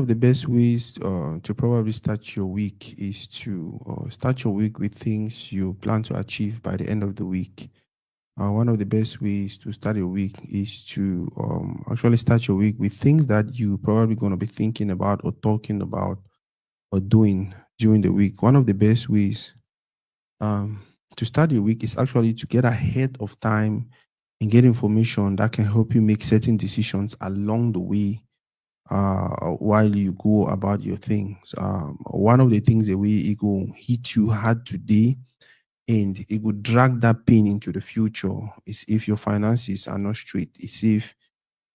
of the best ways to probably start your week is to start your week with things you plan to achieve by the end of the week. One of the best ways to start your week is to actually start your week with things that you probably going to be thinking about or talking about or doing during the week. One of the best ways um, to start your week is actually to get ahead of time and get information that can help you make certain decisions along the way while you go about your things. One of the things the way it will hit you hard today and it will drag that pain into the future is if your finances are not straight. It's if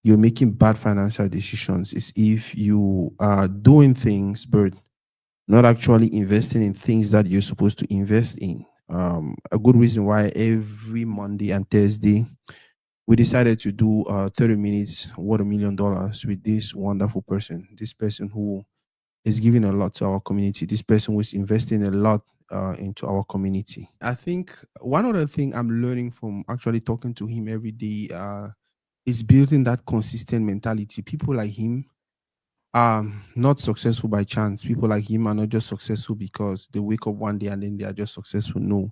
you're making bad financial decisions. It's if you are doing things, but not actually investing in things that you're supposed to invest in. A good reason why every Monday and Thursday we decided to do 30 minutes, what $1 million with this wonderful person, this person who is giving a lot to our community, this person who is investing a lot into our community. I think one other thing I'm learning from actually talking to him every day is building that consistent mentality. People like him are not successful by chance. People like him are not just successful because they wake up one day and then they are just successful. No,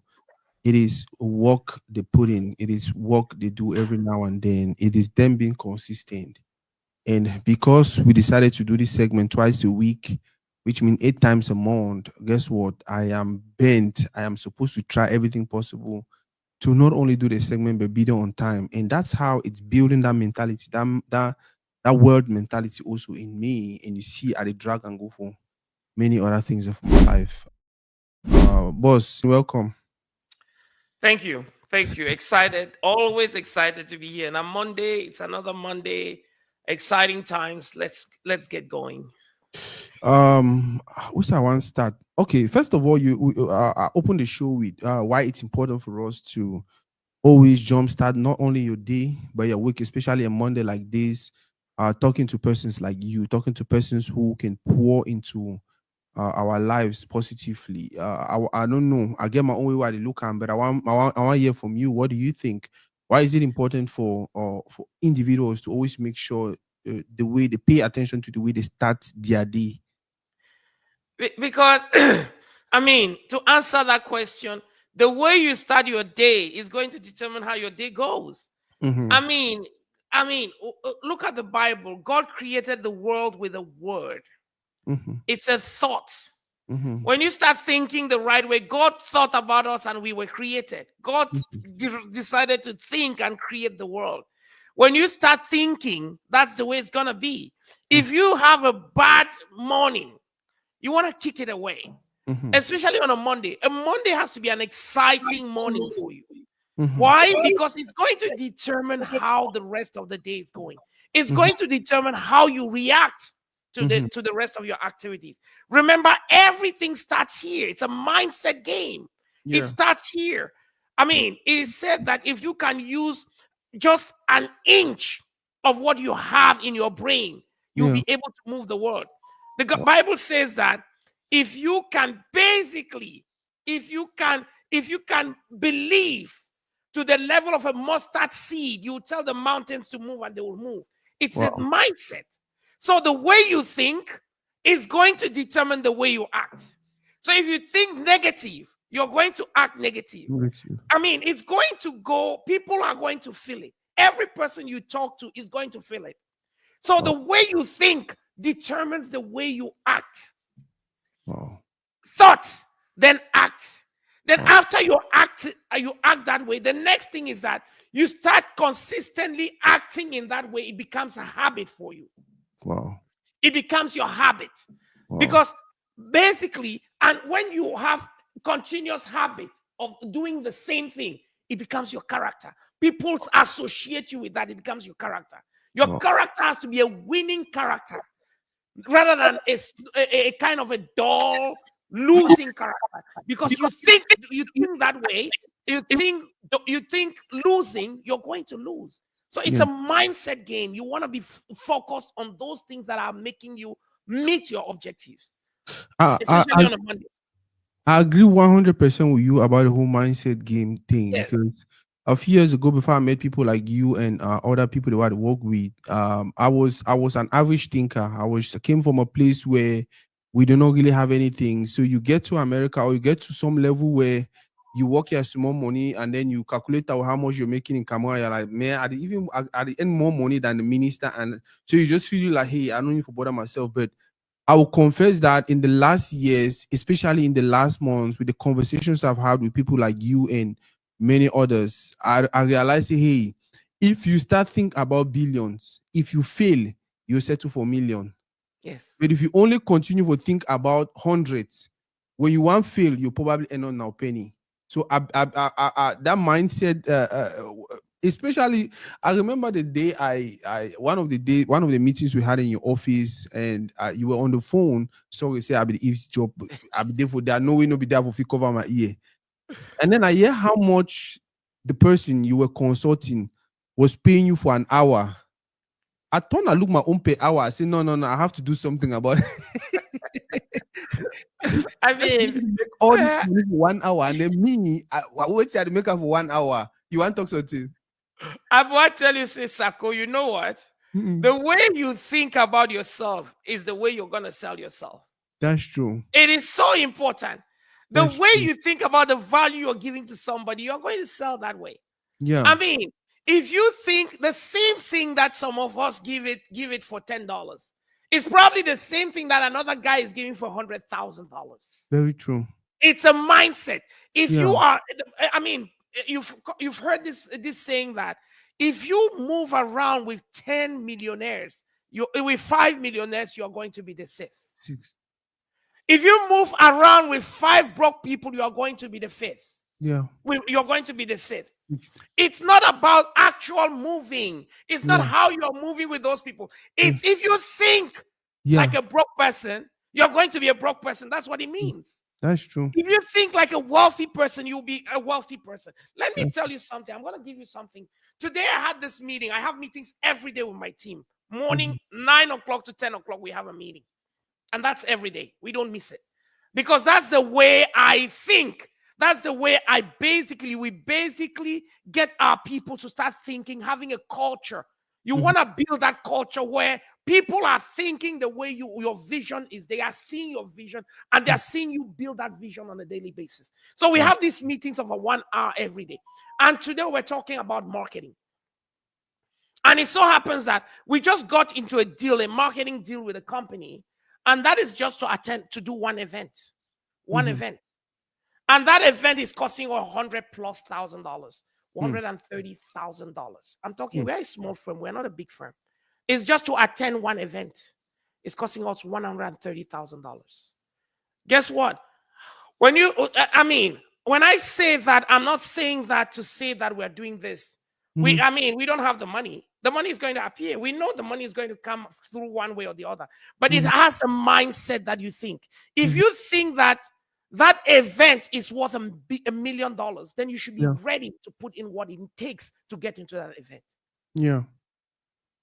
it is work they put in. It is work they do every now and then. It is them being consistent. And because we decided to do this segment twice a week, which means 8 times a month, guess what? I am bent. I am supposed to try everything possible to not only do the segment but be there on time. And that's how it's building that mentality, that world mentality also in me. And you see, I did drag and go for many other things of my life. Boss, welcome. Thank you. Thank you. Excited. Always excited to be here. And on Monday, it's another Monday. Exciting times. Let's get going. Who's I want to start? Okay, first of all, I open the show with why it's important for us to always jumpstart not only your day but your week, especially a Monday like this. Talking to persons like you, talking to persons who can pour into our lives positively. I don't know. I get my own way why they look at, but I want to hear from you. What do you think? Why is it important for individuals to always make sure the way they pay attention to the way they start their day? Because, I mean, to answer that question, the way you start your day is going to determine how your day goes. Mm-hmm. I mean, look at the Bible. God created the world with a word. Mm-hmm. It's a thought. Mm-hmm. When you start thinking the right way, God thought about us and we were created. God decided to think and create the world. When you start thinking, that's the way it's going to be. If you have a bad morning, you want to kick it away, Mm-hmm. especially on a Monday. A Monday has to be an exciting morning for you. Mm-hmm. Why? Because it's going to determine how the rest of the day is going. It's Mm-hmm. going to determine how you react to the Mm-hmm. to the rest of your activities. Remember, everything starts here. It's a mindset game. It Yeah. starts here. I mean, it is said that if you can use just an inch of what you have in your brain, you'll Yeah. be able to move the world. The Wow. Bible says that if you can basically, if you can believe to the level of a mustard seed, you tell the mountains to move and they will move. It's a Wow. mindset. So the way you think is going to determine the way you act. So if you think negative, you're going to act negative. With you. I mean, it's going to go, people are going to feel it. Every person you talk to is going to feel it. So the Wow. way you think determines the way you act. Wow. Thought, then act. Then Wow. after you act that way, the next thing is that you start consistently acting in that way. It becomes a habit for you. Wow. It becomes your habit. Wow. Because basically, and when you have continuous habit of doing the same thing, it becomes your character. People associate you with that. It becomes your character. Your Wow. character has to be a winning character rather than a kind of a dull, losing character. Because you think that way, you think losing, you're going to lose. So it's Yeah. a mindset game. You want to be focused on those things that are making you meet your objectives, I, I, especially I on a Monday. I agree 100% with you about the whole mindset game thing Yes. because a few years ago, before I met people like you and other people that I work with, I was an average thinker. I came from a place where we do not really have anything. So you get to America, or you get to some level where you work your small money, and then you calculate out how much you're making in Cameroon. You're like, man, at the end more money than the minister, and so you just feel like, hey, I don't need to bother myself. But I will confess that in the last years, especially in the last months, with the conversations I've had with people like you and many others, I realized, hey, if you start think about billions, if you fail, you settle for million. Yes. But if you only continue to think about hundreds, when you want fail, you probably end on now penny. So that mindset, especially, I remember the day one of the meetings we had in your office, and you were on the phone. So we say, I be the eavesdrop, I be there for that. No way, no be there for cover my ear. And then I hear how much the person you were consulting was paying you for an hour. I turn and look my own pay hour. I say, no, no, no, I have to do something about it. I Just need mean, to make all this eh, money for 1 hour, and then me, I wait till I make up for 1 hour. You want to talk something? I want to tell you, say, Sako, you know what? Mm-mm. The way you think about yourself is the way you're going to sell yourself. That's true. It is so important. The That's way true. you think about the value you're giving to somebody, you're going to sell that way. Yeah. I mean, if you think the same thing that some of us give it for $10, it's probably the same thing that another guy is giving for $100,000. Very true. It's a mindset. If you Yeah. are, I mean, you've heard this saying that if you move around with 10 millionaires, you with 5 millionaires, you're going to be the sixth. Six. If you move around with 5 broke people, you are going to be the fifth. Yeah. You're going to be the sixth. Sixth. It's not about actual moving. It's not Yeah. how you're moving with those people. Yeah. It's if you think Yeah. like a broke person, you're going to be a broke person. That's what it means. That's true. If you think like a wealthy person, you'll be a wealthy person. Let me That's, tell you something. I'm going to give you something. Today, I had this meeting. I have meetings every day with my team. Morning, mhm. 9 o'clock to 10 o'clock, we have a meeting. And that's every day. We don't miss it. Because that's the way I think. That's the way we basically get our people to start thinking, having a culture. You Mhm. want to build that culture where people are thinking the way your vision is. They are seeing your vision and they're seeing you build that vision on a daily basis. So we That's have these meetings of a 1 hour every day. And today we're talking about marketing. And it so happens that we just got into a marketing deal with a company, and that is just to do one event, one mhm. event, and that event is costing $100,000+, Mm. $130,000. I'm talking Mm. very small firm. We're not a big firm. It's just to attend one event. It's costing us $130,000. Guess what? When I say that, I'm not saying that to say that we're doing this. Mhm. We don't have the money. The money is going to appear. We know the money is going to come through one way or the other. But it Mhm. has a mindset that you think. If Mhm. you think that that event is worth $1 million, then you should be Yeah. ready to put in what it takes to get into that event. Yeah.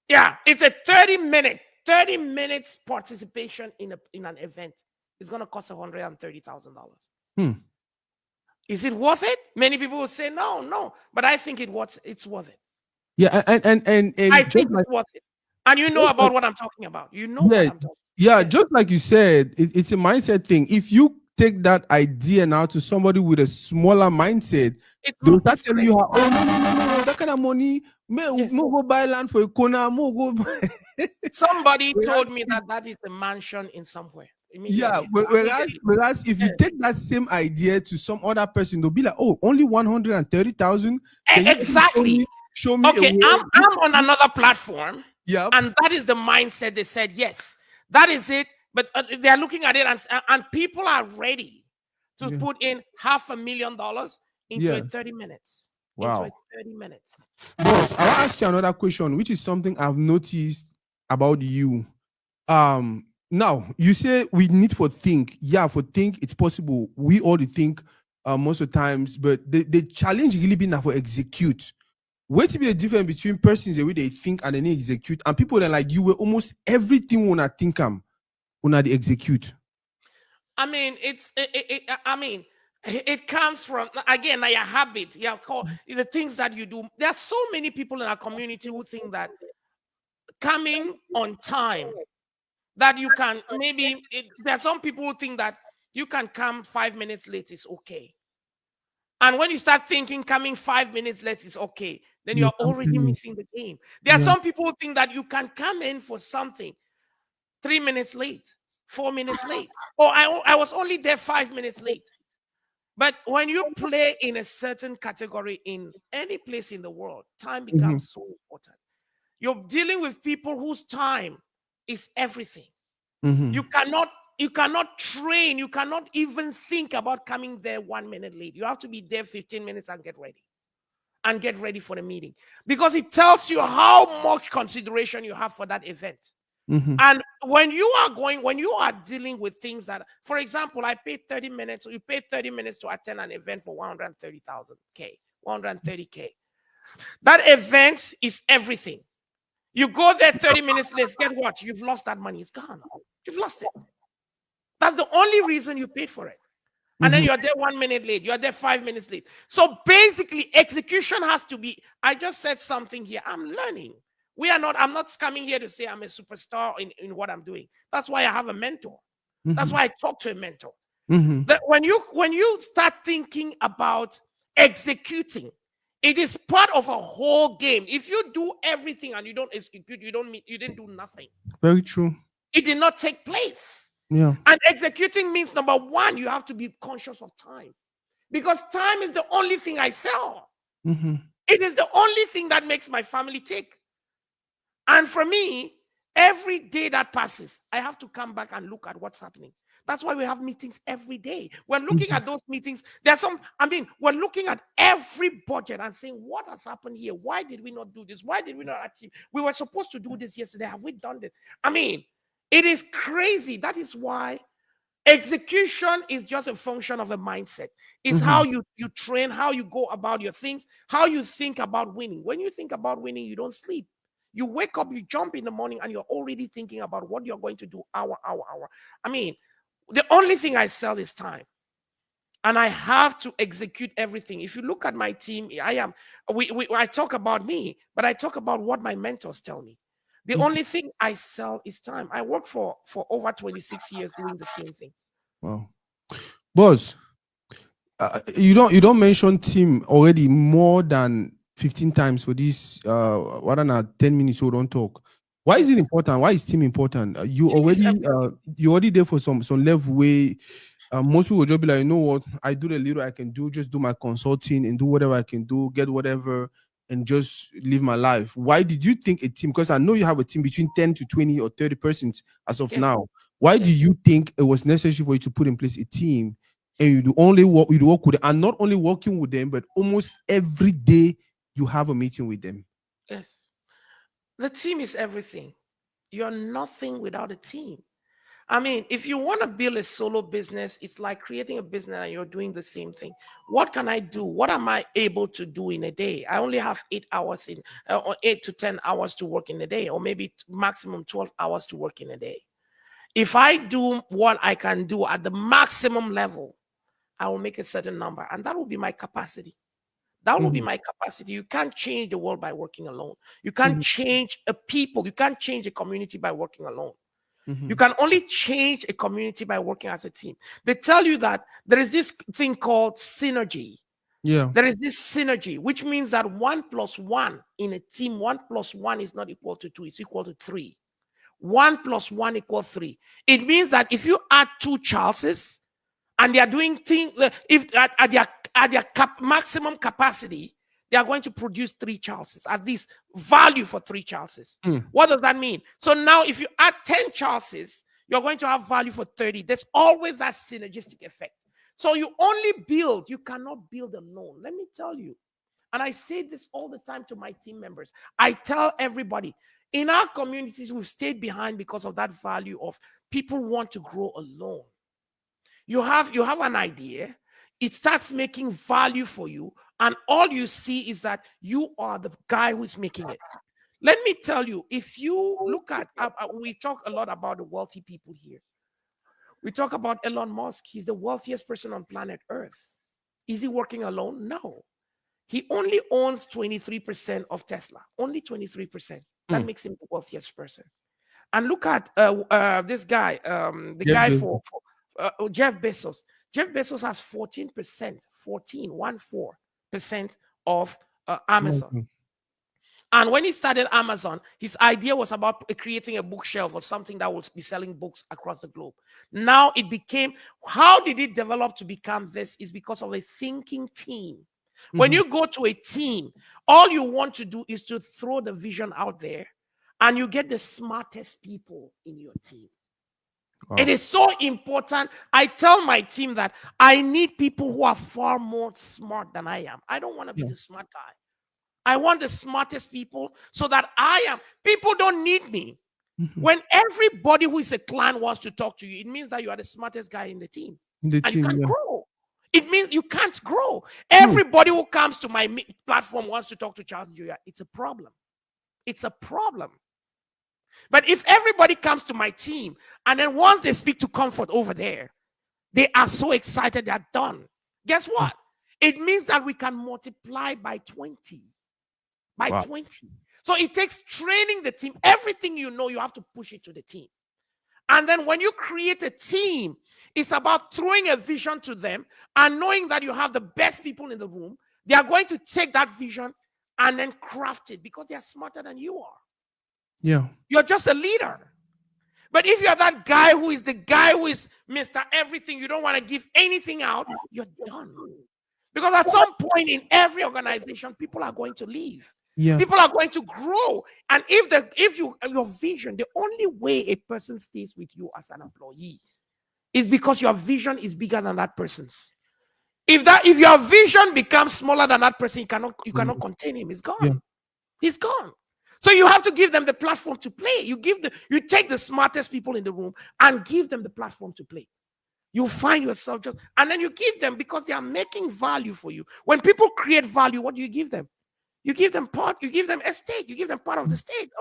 Yeah, it's a 30 minutes participation in an event. It's going to cost $130,000. Hmm. Is it worth it? Many people will say no, no, but I think it's worth it. Yeah. I And think it's worth it. And you know just like about what I'm talking about. You know yeah, what I'm talking. yeah, Yes, just like you said, it's a mindset thing. If you take that idea now to somebody with a smaller mindset, they'll start it's telling crazy. you how, oh, no, no, no, no, no, that kind of money, Yes. go buy land for a corner, go buy. Somebody Whereas, told me that is a mansion in somewhere. yeah, Immediately. I mean, whereas if you yes. take that same idea to some other person, they'll be like, oh, only 130,000. Can you please Exactly. show me a Okay, way? I'm on another platform, Yep. and that is the mindset. They said yes, that is it. But they are looking at it, and people are ready to Yeah. put in $500,000 into a Yeah. 30 minutes. Into a Wow. 30 minutes. Boss, I'll ask you another question, which is something I've noticed about you. Now you say we need for think. Yeah, for think it's possible. We all think most of the times, but the challenge really been now for execute. What to be the difference between persons the way they think and then they execute, and people that like you were almost everything when I think when I execute. I mean, it's. I mean, It comes from, again, like a habit. Yeah, call the things that you do. There are so many people in our community who think that coming on time, that you can maybe there are some people who think that you can come 5 minutes late is okay. And when you start thinking coming 5 minutes late is okay, then You're you're already campaigning. missing the game. There are Yeah. some people who think that you can come in for something 3 minutes late, 4 minutes late, or I was only there 5 minutes late. But when you play in a certain category in any place in the world, time Mm-hmm. becomes so important. You're dealing with people whose time is everything. Mm-hmm. You cannot you cannot train, you cannot even think about coming there 1 minute late. You have to be there 15 minutes and get ready for the meeting, because it tells you how much consideration you have for that event. Mm-hmm. And when you are dealing with things that, for example, I paid 30 minutes, you paid 30 minutes to attend an event for 130,000 K, 130K. That event is everything. You go there 30 minutes late, get what? You've lost that money. It's gone. You've lost it. That's the only reason you paid for it. And then Mm-hmm. you're there 1 minute late. You're there 5 minutes late. So basically, execution has to be. I just said something here. I'm learning. I'm not coming here to say I'm a superstar in what I'm doing. That's why I have a mentor. That's Mm-hmm. why I talk to a mentor. Mm-hmm. That when you start thinking about executing, it is part of a whole game. If you do everything and you don't execute, you didn't do nothing. Very true. It did not take place. Yeah. And executing means, number one, you have to be conscious of time, because time is the only thing I sell. Mm-hmm. It is the only thing that makes my family tick. And for me, every day that passes, I have to come back and look at what's happening. That's why we have meetings every day. We're looking Mm-hmm. at those meetings. We're looking at every budget and saying, what has happened here? Why did we not do this? Why did we not achieve? We were supposed to do this yesterday. Have we done this? I mean, it is crazy. That is why execution is just a function of a mindset. It's Mm-hmm. how you train, how you go about your things, how you think about winning. When you think about winning, you don't sleep. You wake up, you jump in the morning, and you're already thinking about what you're going to do hour. I mean, the only thing I sell is time. And I have to execute everything. If you look at my team, I talk about me, but I talk about what my mentors tell me. The Mm-hmm. only thing I sell is time. I work for over 26 years doing the same thing. Wow. Boss, you don't mention team already more than 15 times for this what than 10 minutes so don't talk. Why is it Yes. important? Why is team important? Team is everything. You already there for some level way. Most people will just be like, you know what, I do the little I can do, just do my consulting and do whatever I can do, get whatever, and just live my life. Why did you think a team? Because I know you have a team between 10 to 20 or 30% as of Yes. now. Why do Yes. you think it was necessary for you to put in place a team and you work with them, and not only working with them, but almost every day you have a meeting with them? Yes. The team is everything. You're nothing without a team. I mean, if you want to build a solo business, it's like creating a business and you're doing the same thing. What can I do? What am I able to do in a day? I only have 8 hours or 8 to 10 hours to work in a day, or maybe maximum 12 hours to work in a day. If I do what I can do at the maximum level, I will make a certain number, and that will be my capacity. That will be Mhm, my capacity. You can't change the world by working alone. You can't mhm, change a people. You can't change a community by working alone. You mhm. can only change a community by working as a team. They tell you that there is this thing called synergy. Yeah. There is this synergy, which means that 1 plus 1 in a team, 1 plus 1 is not equal to 2, it's equal to 3. 1 plus 1 equals 3. It means that if you add two Charleses and they are doing things, if at their maximum capacity, they are going to produce three Charleses, at least value for three Charleses. Mm, What does that mean? So now, if you add 10 Charleses, you're going to have value for 30. There's always that synergistic effect. So you only build, you cannot build alone. Let me tell you. And I say this all the time to my team members. I tell everybody in our communities, we've stayed behind because of that value of people want to grow alone. You have an idea, it starts making value for you, and all you see is that you are the guy who's making it. Let me tell you, if you look at we talk a lot about the wealthy people here. We talk about Elon Musk. He's the wealthiest person on planet Earth. Is he working alone? No. He only owns 23% of Tesla. Only 23%. That Mm. makes him the wealthiest person. And look at this guy, the Jeff guy Bezos. Jeff Bezos. Jeff Bezos has 14%, 14% of Amazon. Amazon. And when he started Amazon, his idea was about creating a bookshelf or something that would be selling books across the globe. Now it became, how did it develop to become this? Is because of a thinking team. When Mhm. you go to a team, all you want to do is to throw the vision out there and you get the smartest people in your team. It Wow. is so important. I tell my team that I need people who are far more smart than I am. I don't want to be Yeah. the smart guy. I want the smartest people so that I am. People don't need me. Mhm. When everybody who is a client wants to talk to you, it means that you are the smartest guy in the team In the and you team, can't yeah. grow. It means you can't grow. True. Everybody who comes to my platform wants to talk to Charles Njoya. It's a problem. It's a problem. But if everybody comes to my team and then once they speak to Comfort over there, they are so excited they're done. Guess Yeah. what? It means that we can multiply by 20. By Wow. 20. So it takes training the team. Everything you know, you have to push it to the team. And then when you create a team, it's about throwing a vision to them and knowing that you have the best people in the room. They are going to take that vision and then craft it because they are smarter than you are. Yeah. You're just a leader. But if you're that guy who is the guy who is Mr. Everything, you don't want to give anything out, you're done. Because at some point in every organization, people are going to leave. Yeah. People are going to grow. And if your vision, the only way a person stays with you as an employee is because your vision is bigger than that person's. If your vision becomes smaller than that person, you cannot contain him. He's Yeah. gone. He's gone. So you have to give them the platform to play. You take the smartest people in the room and give them the platform to play. You find yourself just, and then you give them because they are making value for you. When people create value, what do you give them? You give them part, you give them estate, you give them part of the state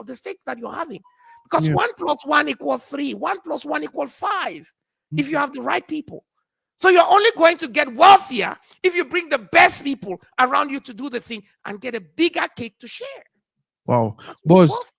that you're having. Because Yeah. 1 + 1 = 3, 1 + 1 = 5, if you Mhm. have the right people. So you're only going to get wealthier if you bring the best people around you to do the thing and get a bigger cake to share. Wow. That's when you're Boss,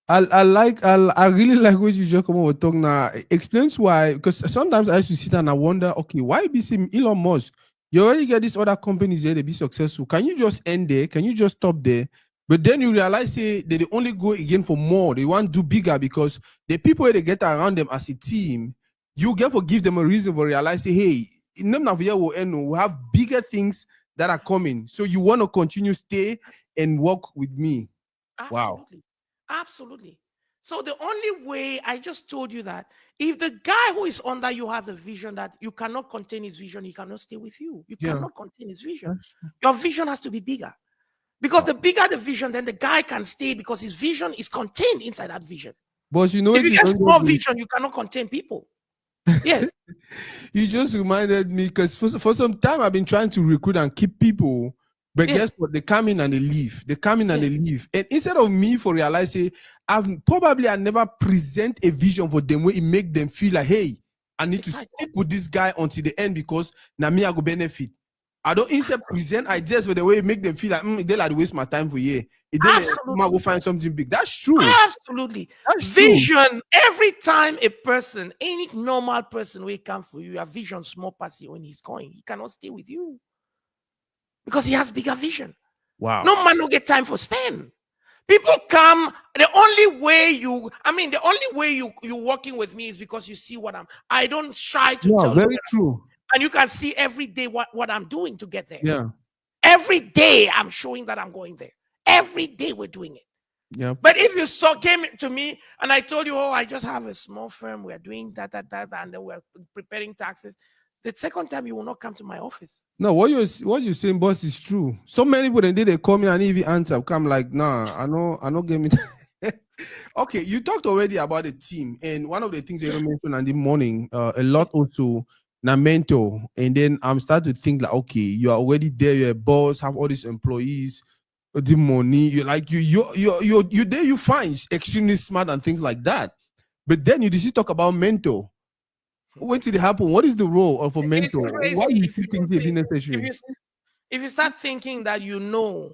wealthy. I really like what you just come over talk now. Explains why, because sometimes I used to sit and I wonder, okay, why be seeing Elon Musk? You already get these other companies there, they be successful. Can you just end there? Can you just stop there? But then you realize say they only go again for more. They want to do bigger because the people they get around them as a team, you get for give them a reason for realize say, hey, in them of year will end, we have bigger things that are coming. So you want to continue stay and work with me. Wow. Absolutely. Absolutely. So the only way I just told you that if the guy who is under you has a vision that you cannot contain his vision, he cannot stay with you. You Yeah. cannot contain his vision. That's true. Your vision has to be bigger. Because Wow. the bigger the vision, then the guy can stay because his vision is contained inside that vision. But you know If it you is get under small the vision, you cannot contain people. Yes. you just reminded me because for some time I've been trying to recruit and keep people, but Yeah. guess what? They come in and they leave. They come in and Yeah. they leave. And instead of me for realizing I never present a vision for them where it make them feel like, hey, I need to Excited. stick with this guy until the end because now me I go benefit. I don't instead present Absolutely. ideas for the way it make them feel like they like waste my time for you. It then go Absolutely. find something big. That's true. Absolutely. That's true. Vision. Every time a person, any normal person will come for you, your vision small pass you when he's going. He cannot stay with you because he has bigger vision. Wow. No man will get time for spend. People come. The only way you working with me is because you see what I don't shy to Yeah, tell you very true. and you can see every day what I'm doing to get there. Yeah. Every day I'm showing that I'm going there. Every day we're doing it. Yep. But if you came to me and I told you, oh, I just have a small firm, we're doing that, and then we're preparing taxes, the second time you will not come to my office. No, what you're saying, boss, is true. So many people they call me and even answer. Come like, nah, I know get me. Okay, you talked already about the team, and one of the things you mentioned in the morning, a lot Yes. also na mentor, and then I'm starting to think like, okay, you are already there, you're a boss, have all these employees, the money, you like you there, you find extremely smart and things like that. But then you talk about mentor. Wait till it happen. What is the role of a It's mentor? Why crazy you if still you think don't it be think, if necessary? you if you start thinking that you know,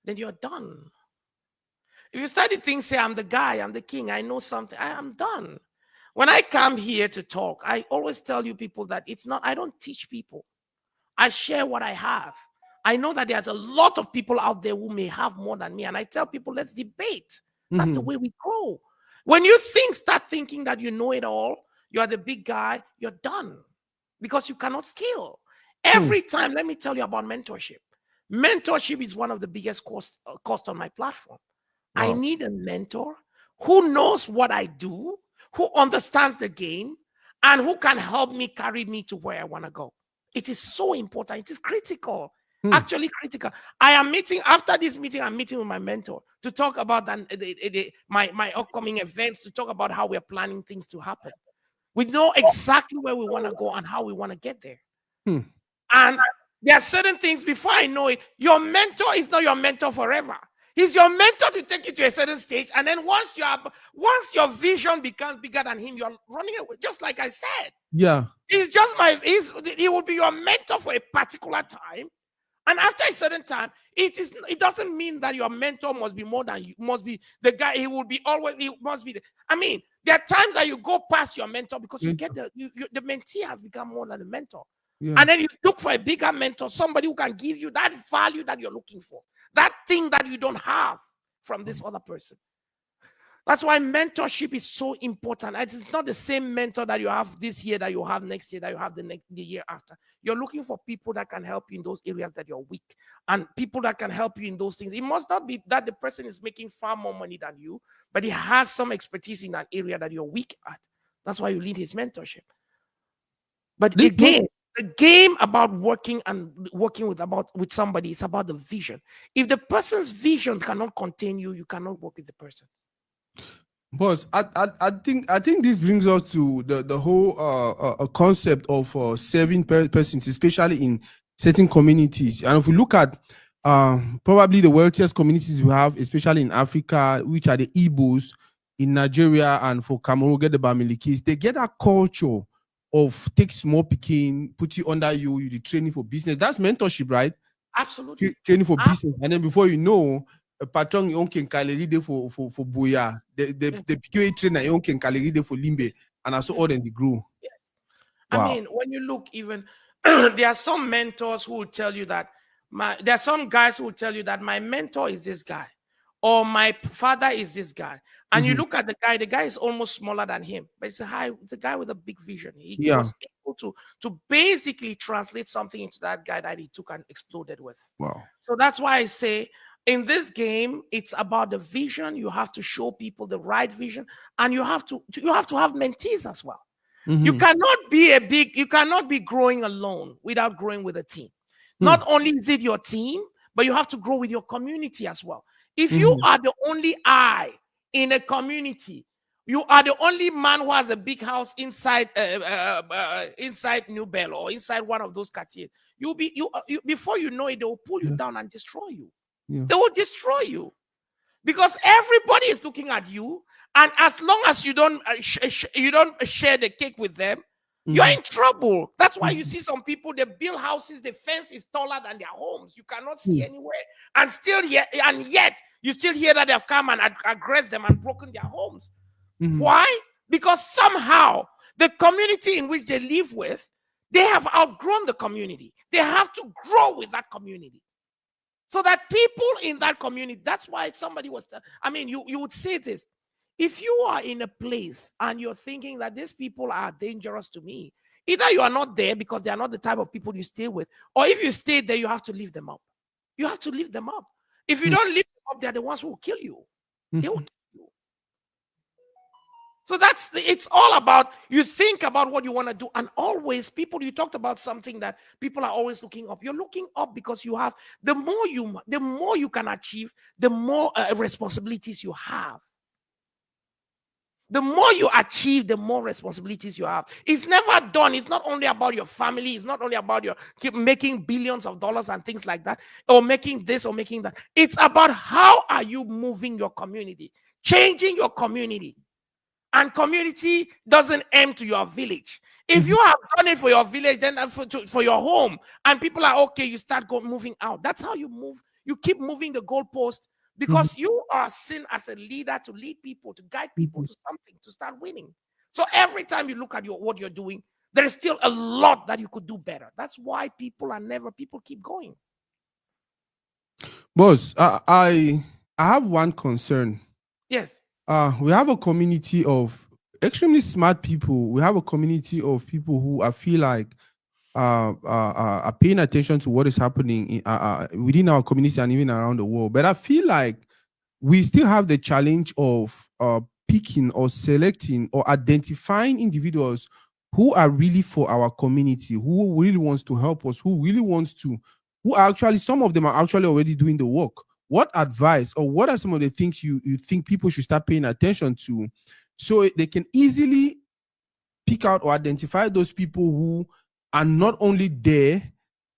then you're done. If you start to think, say, I'm the guy, I'm the king, I know something, I am done. When I come here to talk, I always tell you people that it's not, I don't teach people. I share what I have. I know that there's a lot of people out there who may have more than me. And I tell people, let's debate. That's the Mm-hmm. way we grow. When you start thinking that you know it all, you're the big guy, you're done because you cannot scale. Hmm. Every time, let me tell you about mentorship. Mentorship is one of the biggest cost on my platform. I Wow. need a mentor who knows what I do, who understands the game, and who can help me carry me to where I want to go. It is so important. It is critical. Hmm. Actually, critical. I am meeting after this meeting. I'm meeting with my mentor to talk about my upcoming events, to talk about how we're planning things to happen. We know exactly where we want to go and how we want to get there. Hmm. And there are certain things before I know it, your mentor is not your mentor forever. He's your mentor to take you to a certain stage. And then once your vision becomes bigger than him, you're running away. Just like I said. Yeah. He will be your mentor for a particular time. And after a certain time, it doesn't mean that your mentor must be more than you, must be the guy. He will be always, he must be I mean, there are times that you go past your mentor because you Yeah. get the mentee has become more than the mentor. Yeah. And then you look for a bigger mentor, somebody who can give you that value that you're looking for, that thing that you don't have from this other person. That's why mentorship is so important. It's not the same mentor that you have this year that you have next year that you have the year after. You're looking for people that can help you in those areas that you're weak, and people that can help you in those things. It must not be that the person is making far more money than you, but he has some expertise in that area that you're weak at. That's why you need his mentorship. But This most again, the game about working with somebody is about the vision. If the person's vision cannot contain you, you cannot work with the person. Boss, I think this brings us to the whole concept of serving persons, especially in certain communities. And if we look at probably the wealthiest communities we have, especially in Africa, which are the Igbos in Nigeria and for Cameroon, get the Bamilikis, they get that culture of take small picking, put you under you the training for business. That's mentorship, right? Absolutely. Training for Ah, business, and then before you know, a patron own can calendar for boya. yeah, The PQA trainer own can calendar for limbe, and I saw yeah, all then the grew. yeah. I Wow. mean, when you look even, there are some mentors who will tell you that there are some guys who will tell you that my mentor is this guy, or my father is this guy. And you Mm-hmm. look at the guy is almost smaller than him, but the guy with a big vision. He Yeah. was able to basically translate something into that guy that he took and exploded with. Wow. So that's why I say in this game, it's about the vision. You have to show people the right vision, and you have to have mentees as well. Mm-hmm. You cannot be growing alone without growing with a team. Hmm. Not only is it your team, but you have to grow with your community as well. If you Mm-hmm. are the only eye in a community, you are the only man who has a big house inside New Bell or inside one of those quartiers. You before you know it, they will pull you Yeah. down and destroy you. Yeah. They will destroy you because everybody is looking at you, and as long as you don't share the cake with them, you're Mm-hmm. in trouble. That's why you Mm-hmm. see some people, they build houses, the fence is taller than their homes, you cannot see Hmm. anywhere, and yet you still hear that they've come and aggressed them and broken their homes. Mm-hmm. Why? Because somehow the community in which they live with, they have outgrown the community. They have to grow with that community. So that people in that community, that's why somebody I mean, you would say this. If you are in a place and you're thinking that these people are dangerous to me, either you are not there because they are not the type of people you stay with, or if you stay there, you have to leave them up. You have to leave them up. If you don't leave them up, they're the ones who will kill you. They will Mm-hmm. kill you. So it's all about you think about what you want to do. And always, people, you talked about something that people are always looking up. You're looking up because you have the more you can achieve, the more responsibilities you have. The more you achieve, the more responsibilities you have. It's never done. It's not only about your family. It's not only about your keep making billions of dollars and things like that, or making this or making that. It's about how are you moving your community, changing your community. And community doesn't aim to your village. If Mhm. you have done it for your village, then that's for your home, and people are okay, you start moving out. That's how you move. You keep moving the goalpost Mhm. because you are seen as a leader to lead people, to guide people Mhm. to something, to start winning. So every time you look at what you're doing, there is still a lot that you could do better. That's why people keep going. Boss, I have one concern. Yes. We have a community of extremely smart people. We have a community of people who I feel like are paying attention to what is happening within our community and even around the world. But I feel like we still have the challenge of picking or selecting or identifying individuals who are really for our community, who really wants to help us, who really wants to, who are actually, some of them are actually already doing the work. What advice or what are some of the things you think people should start paying attention to so they can easily pick out or identify those people who are not only there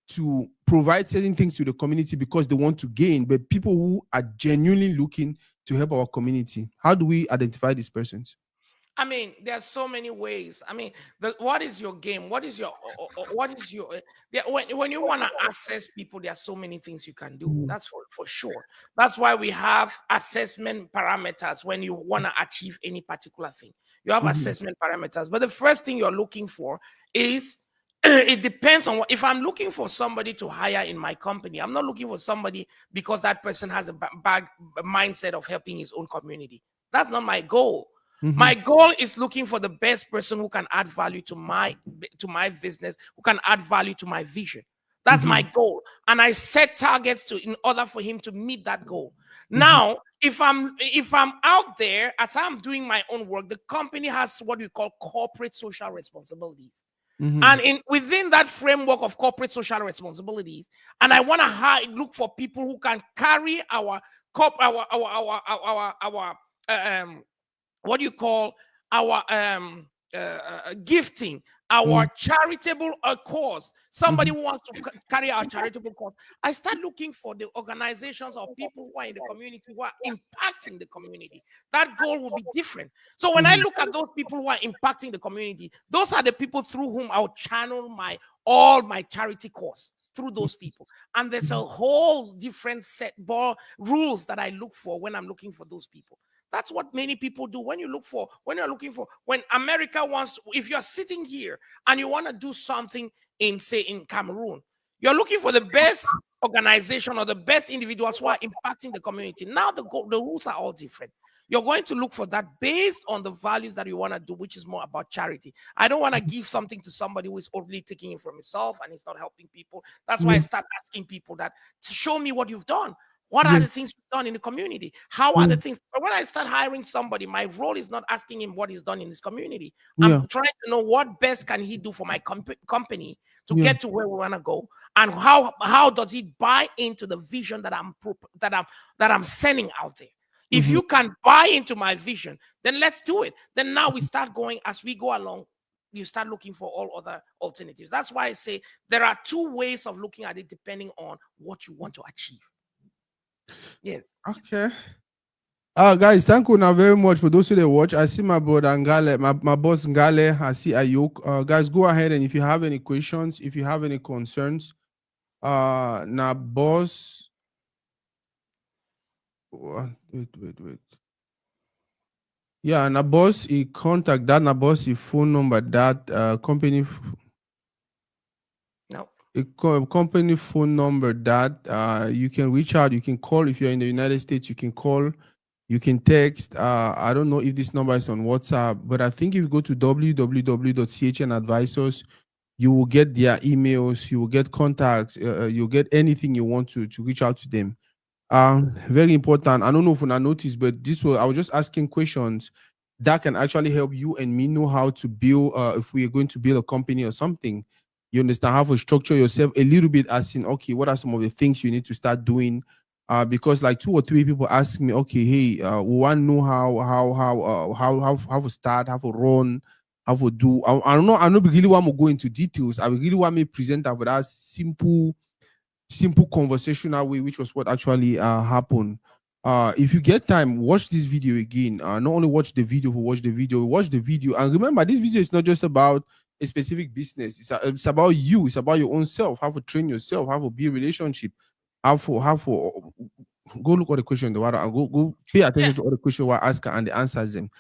to provide certain things to the community because they want to gain, but people who are genuinely looking to help our community? How do we identify these persons? I mean, there's so many ways. I mean, what is your game? What is your when you want to assess people, there are so many things you can do. Mhm. That's for sure. That's why we have assessment parameters when you want to achieve any particular thing. You have Mhm. assessment parameters, but the first thing you're looking for is it depends on what. If I'm looking for somebody to hire in my company, I'm not looking for somebody because that person has a bad mindset of helping his own community. That's not my goal. Mhm. My goal is looking for the best person who can add value to my business, who can add value to my vision. That's my Mhm. goal. And I set targets to in order for him to meet that goal. Mhm. Now, if I'm out there as I'm doing my own work, the company has what we call corporate social responsibilities. And Mhm. in within that framework of corporate social responsibilities, and I want to look for people who can carry our um what do you call our gifting, our Mhm. charitable cause, somebody Mhm. who wants to carry our charitable cause. I start looking for the organizations or people who are in the community who are impacting the community. That goal will be different. So when I Mhm. look at those people who are impacting the community, those are the people through whom I'll channel my all my charity cause through those people. And there's a Mhm. whole different set ball rules that I look for when I'm looking for those people. That's what many people do. When you're looking for, when America wants, if you're sitting here and you want to do something in, say, in Cameroon, you're looking for the best organization or the best individuals who are impacting the community. Now the rules are all different. You're going to look for that based on the values that you want to do, which is more about charity. I don't want to give something to somebody who is only taking it for himself and he's not helping people. That's why I Yeah. start asking people that to show me what you've done. What are Yeah. the things you've done in the community? How are Yeah. the things? But when I start hiring somebody, my role is not asking him what he's done in his community. I'm Yeah. trying to know what best can he do for my company to Yeah. get to where we want to go, and how does he buy into the vision that I'm sending out there. If Mhm. you can buy into my vision, then let's do it. Then now we start going as we go along. You start looking for all other alternatives. That's why I say there are two ways of looking at it depending on what you want to achieve. Yes. Okay. Guys, thank you now very much for those who they watch. I see my brother Ngale, my boss Ngale. I see Ayuk. Guys, go ahead and if you have any questions, if you have any concerns, now boss. Wait. Yeah, na boss, he contact that na boss, he phone number that company, No. company phone number that you can reach out. You can call if you're in the United States. You can call. You can text. I don't know if this number is on WhatsApp, but I think if you go to www.chnadvisors, you will get their emails. You will get contacts. You'll get anything you want to reach out to them. Very important. I don't know if I noticed, but this was I was just asking questions that can actually help you and me know how to build. If we are going to build a company or something, you understand how to structure yourself a little bit. As in, okay, what are some of the things you need to start doing? Because like two or three people ask me, okay, hey, we want to know how to start, how to run, how to do. I don't know. I don't really want to go into details. I really want me present that with that simple conversational way, which was what actually happened. If you get time, watch this video again. Not only watch the video, watch the video, and remember, this video is not just about a specific business. It's about you. It's about your own self. How to train yourself. How to build relationship. How for go look at the question in the water and go pay Yeah. attention to all the questions we're asking and the answers them.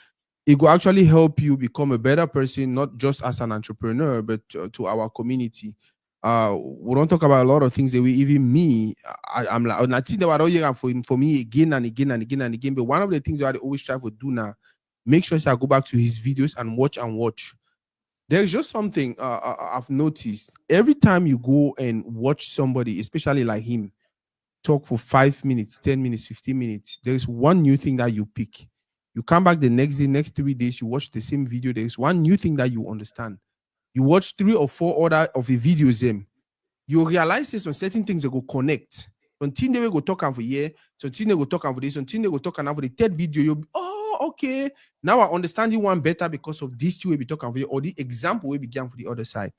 It will actually help you become a better person, not just as an entrepreneur, but to our community. We don't talk about a lot of things that we even me. I'm like, and I think that I don't hear for me again and again and again and again. But one of the things that I always try to do now, make sure I go back to his videos and watch. There's just something I've noticed every time you go and watch somebody, especially like him, talk for 5 minutes, 10 minutes, 15 minutes. There's one new thing that you pick. You come back the next day, next 3 days, you watch the same video. There's one new thing that you understand. You watch 3 or 4 other of the videos, you realize this on certain things that go connect. Continue they go talk and for year, continue go talk and for this, continue go talk and for the third video. You'll be, oh, okay. Now I understand you one better because of this two way we talk and for you, or the example we began for the other side.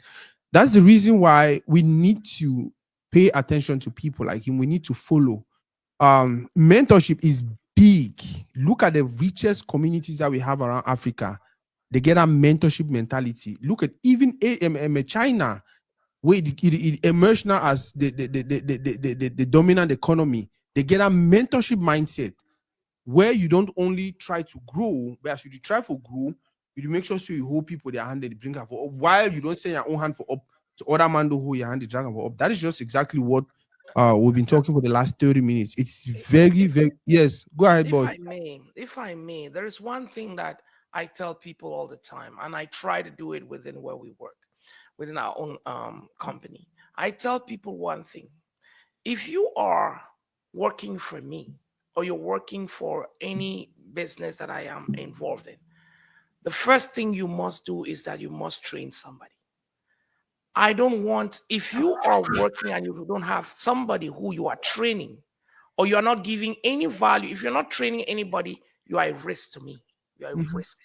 That's the reason why we need to pay attention to people like him. We need to follow. Mentorship is big. Look at the richest communities that we have around Africa. They get a mentorship mentality. Look at even China, where it emerged now as the dominant economy. They get a mentorship mindset where you don't only try to grow, but as you try to grow, you make sure so you hold people their hand, they bring her for up, while you don't send your own hand for up to other man to hold your hand, they drag her for up. That is just exactly what we've been talking for the last 30 minutes. It's very, very yes. Go ahead, boss. If I may, there is one thing that I tell people all the time, and I try to do it within where we work, within our own company. I tell people one thing: if you are working for me, or you're working for any business that I am involved in, the first thing you must do is that you must train somebody. I don't want, if you are working and you don't have somebody who you are training, or you are not giving any value, if you're not training anybody, you are a risk to me. You are a Mhm. risk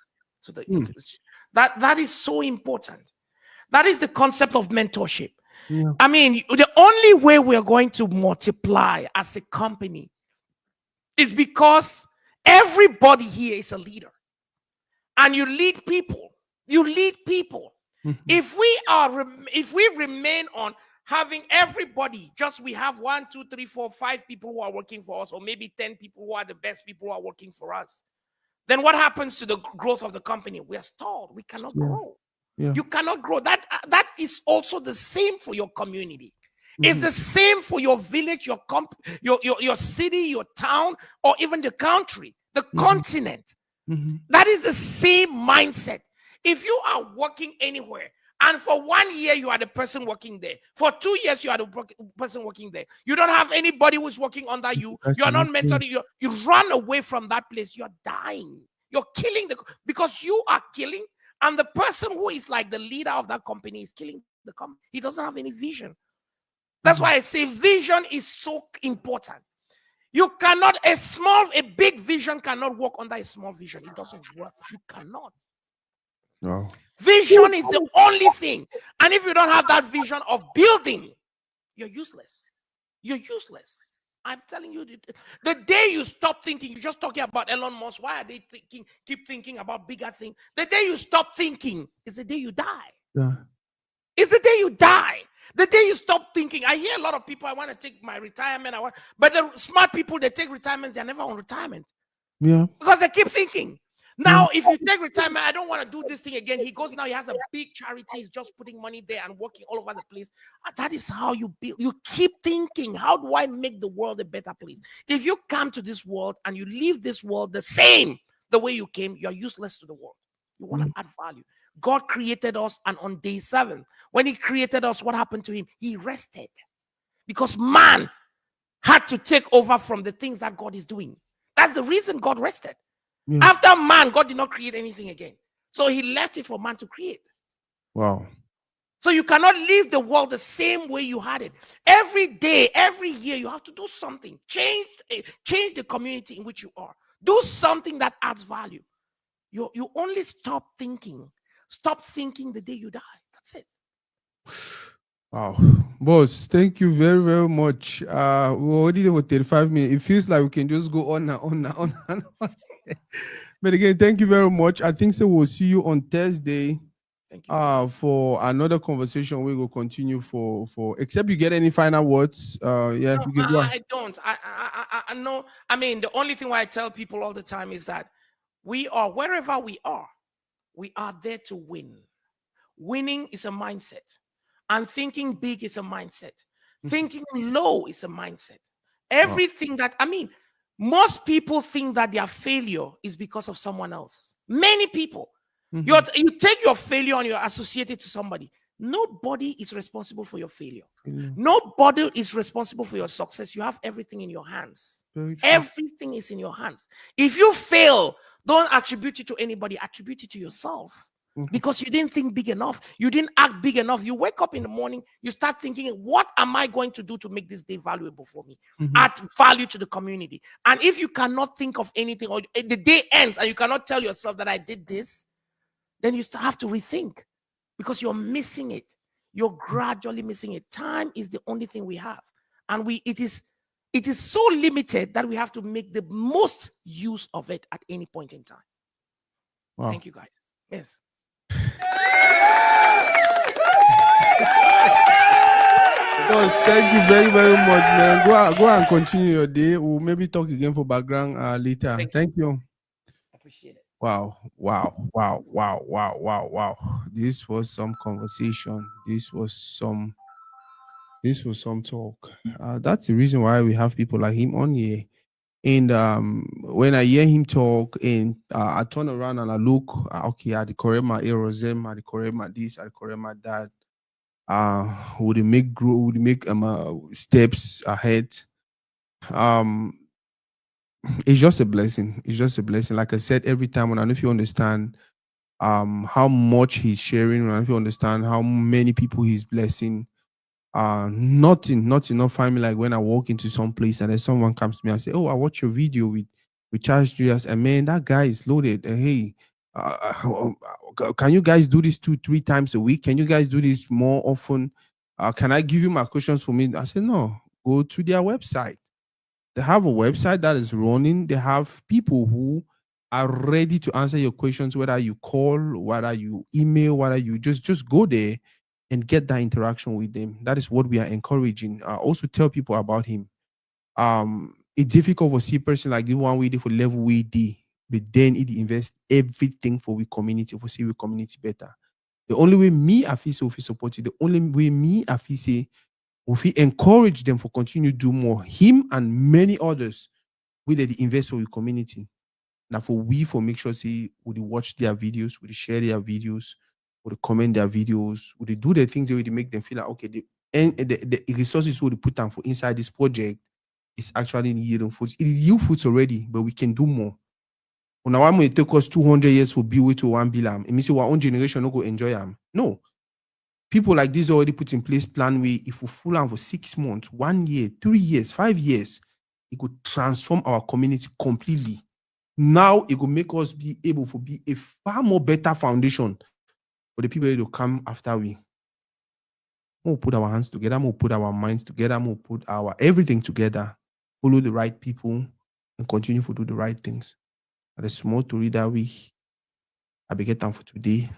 to the Mm. that is so important. That is the concept of mentorship. Yeah. I mean, the only way we are going to multiply as a company is because everybody here is a leader, and you lead people. You lead people. Mhm. If we remain on having everybody, just we have 1 2 3 4 5 people who are working for us, or maybe 10 people who are the best people who are working for us, then what happens to the growth of the company? We are stalled. We cannot Yeah. grow. Yeah. You cannot grow. That is also the same for your community. It's Mhm. the same for your village, your city, your town, or even the country, the Mhm. continent. Mhm. That is the same mindset. If you are working anywhere, and for 1 year you are the person working there, for 2 years you are the person working there, you don't have anybody who's working under you, That's you are not it. Yeah. mentoring, you run away from that place, you're dying. You're killing because you are killing, and the person who is like the leader of that company is killing the company. He doesn't have any vision. That's why I Mhm. say vision is so important. A big vision cannot work under a small vision. It doesn't work. You cannot. Wow. Vision is the only thing. And if you don't have that vision of building, you're useless. You're useless. I'm telling you, the day you stop thinking, you're just talking about Elon Musk. Why are they keep thinking about bigger things? The day you stop thinking is the day you die. Yeah. It's the day you die. The day you stop thinking. I hear a lot of people, I want to take my retirement. But the smart people, they take retirement, they're never on retirement Yeah. because they keep thinking. Yeah. Now, if you take retirement, I don't want to do this thing again. He goes now, he has a big charity, he's just putting money there and working all over the place. That is how you build. You keep thinking, how do I make the world a better place? If you come to this world and you leave this world the same the way you came, you're useless to the world. You want Yeah. to add value. God created us, and on day 7, when He created us, what happened to Him? He rested because man had to take over from the things that God is doing. That's the reason God rested. Yeah. After man, God did not create anything again. So He left it for man to create. Wow. So you cannot leave the world the same way you had it. Every day, every year, you have to do something. Change the community in which you are. Do something that adds value. You only stop thinking. Stop thinking the day you die. That's it. Wow. Boss, thank you very, very much. We're already there for 35 minutes. It feels like we can just go on and on and on and on. But again, thank you very much. I think so. We'll see you on Thursday Thank you very much. for another conversation. We will continue for except you get any final words. Yeah, No, you can go on. I don't. I know. I mean, the only thing why I tell people all the time is that we are, wherever we are there to win. Winning is a mindset, and thinking big is a mindset. Thinking low is a mindset. Wow. Everything that, I mean, most people think that their failure is because of someone else. Many people. Mhm. You take your failure and you associate it to somebody. Nobody is responsible for your failure. Failure. Nobody is responsible for your success. You have everything in your hands. Very true. Everything is in your hands. If you fail, don't attribute it to anybody, attribute it to yourself. Mhm. Because you didn't think big enough, you didn't act big enough. You wake up in the morning, you start thinking, what am I going to do to make this day valuable for me? Mhm. Add value to the community. And if you cannot think of anything, or the day ends and you cannot tell yourself that I did this, then you still have to rethink, because you're missing it. You're gradually missing it. Time is the only thing we have, and it is so limited that we have to make the most use of it at any point in time. Wow. Thank you, guys. Yes. Boss, thank you very, very much, man. Go and continue your day. We'll maybe talk again for background later. Thank you. Thank you. Appreciate it. Wow, wow, wow, wow, wow, wow, wow. This was some conversation. This was some talk. That's the reason why we have people like him on here. And when I hear him talk, and I turn around and I look, okay, I correct my errors, them, I correct my this, I correct my that. Would it make grow? Would it make steps ahead? Um, it's just a blessing. It's just a blessing. Like I said, every time when I know if you understand how much he's sharing, and if you understand how many people he's blessing, not find me like when I walk into some place and then someone comes to me and say, oh, I watch your video with Charles Julius, and man, that guy is loaded. Hey, can you guys do this 2 3 times a week? Can you guys do this more often? Can I give you my questions for me? I said, no, go to their website. They have a website that is running. They have people who are ready to answer your questions, whether you call, whether you email, whether you just go there and get that interaction with them. That is what we are encouraging. Also tell people about him. It's difficult for see person like the one we did for level we did, but then it invest everything for we community for see we community better. The only way me I feel so feel supported, the only way me I feel say if we encourage them for continue to do more, him and many others, we they invest for the community. Now for we for make sure say would they watch their videos, would they share their videos, would they comment their videos, would they do the things that would make them feel like okay, the resources would they put down for inside this project is actually yielding fruits. It is yield fruits already, but we can do more. Well, now I'm going to take us 200 years for build it to 1 billion. It means our own generation will go enjoy them. No, people like this already put in place plan way if we full on for 6 months, 1 year, 3 years, 5 years, it could transform our community completely. Now it will make us be able to be a far more better foundation for the people that will come after we. We'll put our hands together, we'll put our minds together, we'll put our everything together, follow the right people, and continue to do the right things. And the small to read that week, I be get time for today.